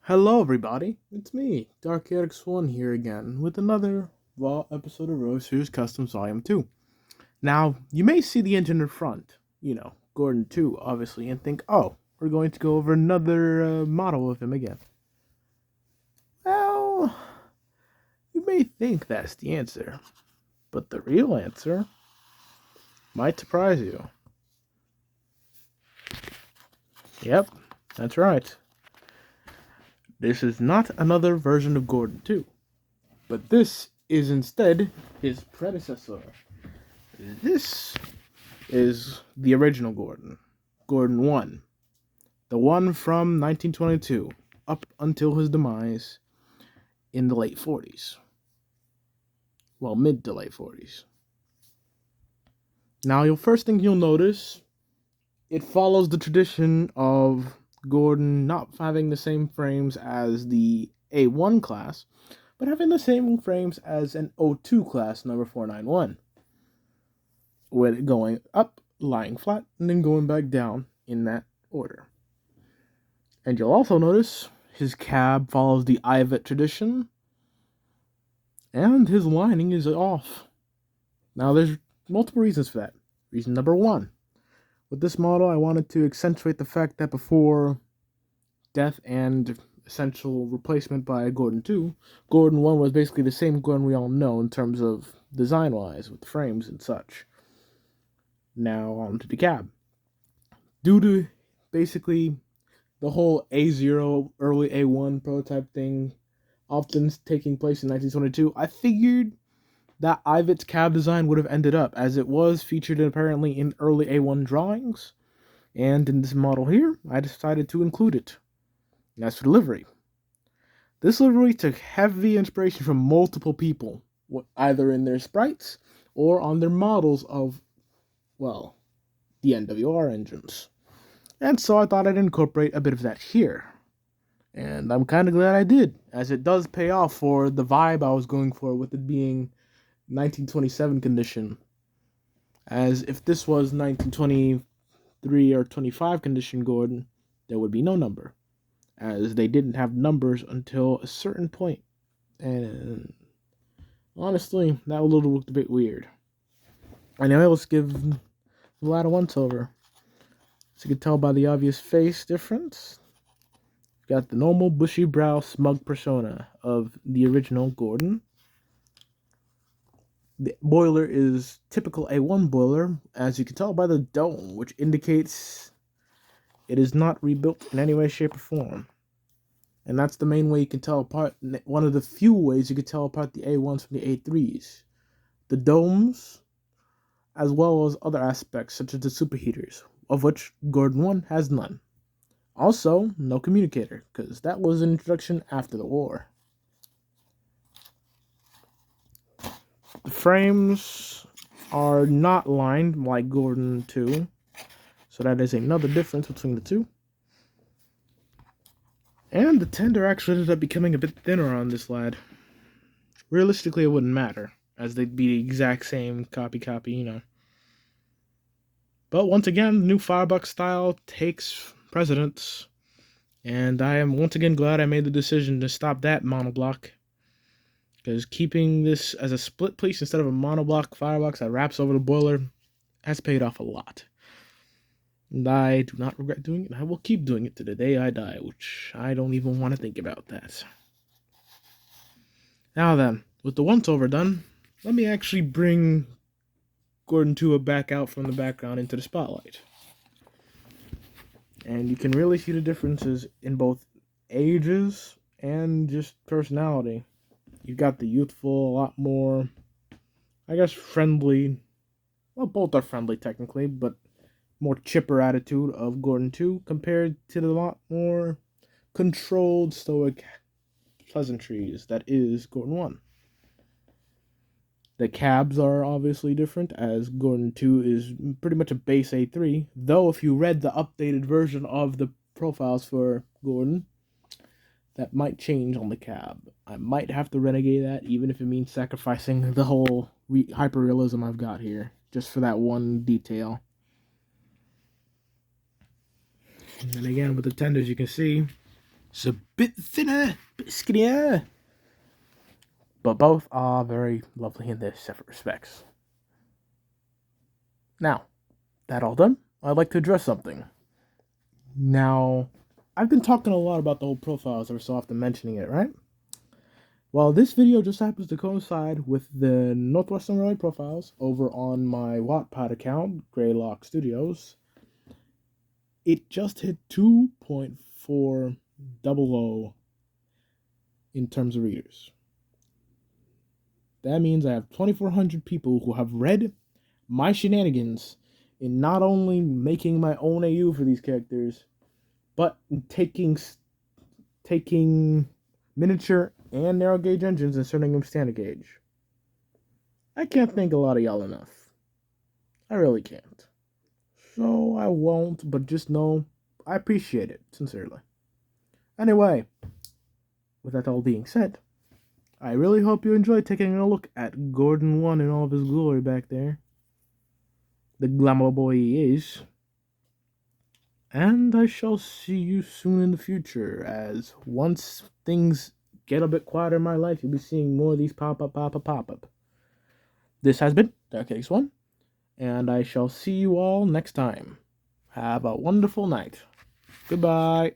Hello, everybody. It's me, Dark One here again with another raw episode of RWS Customs Volume 2. Now, you may see the engine in front, Gordon 2, obviously, and think, oh, we're going to go over another model of him again. Well, you may think that's the answer, but the real answer might surprise you. Yep, that's right. This is not another version of Gordon 2, but this is instead his predecessor. This is the original Gordon, Gordon 1, the one from 1922 up until his demise in the late 40s. Well, mid to late 40s. Now, the first thing you'll notice, it follows the tradition of Gordon not having the same frames as the A1 class, but having the same frames as an O2 class number 491, with it going up, lying flat, and then going back down in that order. And you'll also notice his cab follows the Ivet tradition, and his lining is off. Now, there's multiple reasons for that. Reason number one, with this model, I wanted to accentuate the fact that before death and essential replacement by Gordon 2, Gordon 1 was basically the same Gordon we all know in terms of design-wise, with frames and such. Now, on to the cab. Due to basically the whole A0, early A1 prototype thing often taking place in 1922, I figured that Ivet's cab design would have ended up, as it was featured apparently in early A1 drawings, and in this model here, I decided to include it. And as for the livery, this livery took heavy inspiration from multiple people, either in their sprites or on their models of, well, the NWR engines. And so I thought I'd incorporate a bit of that here. And I'm kind of glad I did, as it does pay off for the vibe I was going for with it being 1927 condition. As if this was 1923 or 25 condition Gordon, there would be no number, as they didn't have numbers until a certain point. And honestly, that would look a bit weird. Anyway, let's give the ladder once over. As you can tell by the obvious face difference, got the normal bushy brow smug persona of the original Gordon. The boiler is typical A1 boiler, as you can tell by the dome, which indicates it is not rebuilt in any way, shape, or form. And that's the main way you can tell apart, one of the few ways you can tell apart the A1s from the A3s. The domes, as well as other aspects such as the superheaters, of which Gordon 1 has none. Also, no communicator, because that was an introduction after the war. The frames are not lined like Gordon 2, so that is another difference between the two. And the tender actually ended up becoming a bit thinner on this lad. Realistically, it wouldn't matter, as they'd be the exact same copy, But once again, the new Firebuck style takes precedence, and I am once again glad I made the decision to stop that monoblock, because keeping this as a split piece instead of a monoblock firebox that wraps over the boiler has paid off a lot. And I do not regret doing it, and I will keep doing it to the day I die, which I don't even want to think about that. Now then, with the once-over done, let me actually bring Gordon 2 back out from the background into the spotlight. And you can really see the differences in both ages and just personality. You've got the youthful, a lot more, I guess, friendly. Well, both are friendly technically, but more chipper attitude of Gordon 2 compared to the lot more controlled, stoic pleasantries that is Gordon 1. The cabs are obviously different, as Gordon 2 is pretty much a base A3, though if you read the updated version of the profiles for Gordon, that might change on the cab. I might have to renegade that, even if it means sacrificing the whole hyper-realism I've got here, just for that one detail. And then again, with the tenders, you can see It's a bit thinner, a bit skinnier. But both are very lovely in their separate respects. Now, that all done, I'd like to address something. Now, I've been talking a lot about the whole profiles ever so often mentioning it, right? Well, this video just happens to coincide with the Northwestern Railway profiles over on my Wattpad account, Greylock Studios. It just hit 2.400 in terms of readers. That means I have 2,400 people who have read my shenanigans in not only making my own AU for these characters, but taking miniature and narrow gauge engines and turning them standard gauge. I can't thank a lot of y'all enough. I really can't. So I won't, but just know I appreciate it, sincerely. Anyway, with that all being said, I really hope you enjoyed taking a look at Gordon 1 in all of his glory back there. The glamour boy he is. And I shall see you soon in the future, as once things get a bit quieter in my life, you'll be seeing more of these pop up. This has been Dark X1, and I shall see you all next time. Have a wonderful night. Goodbye.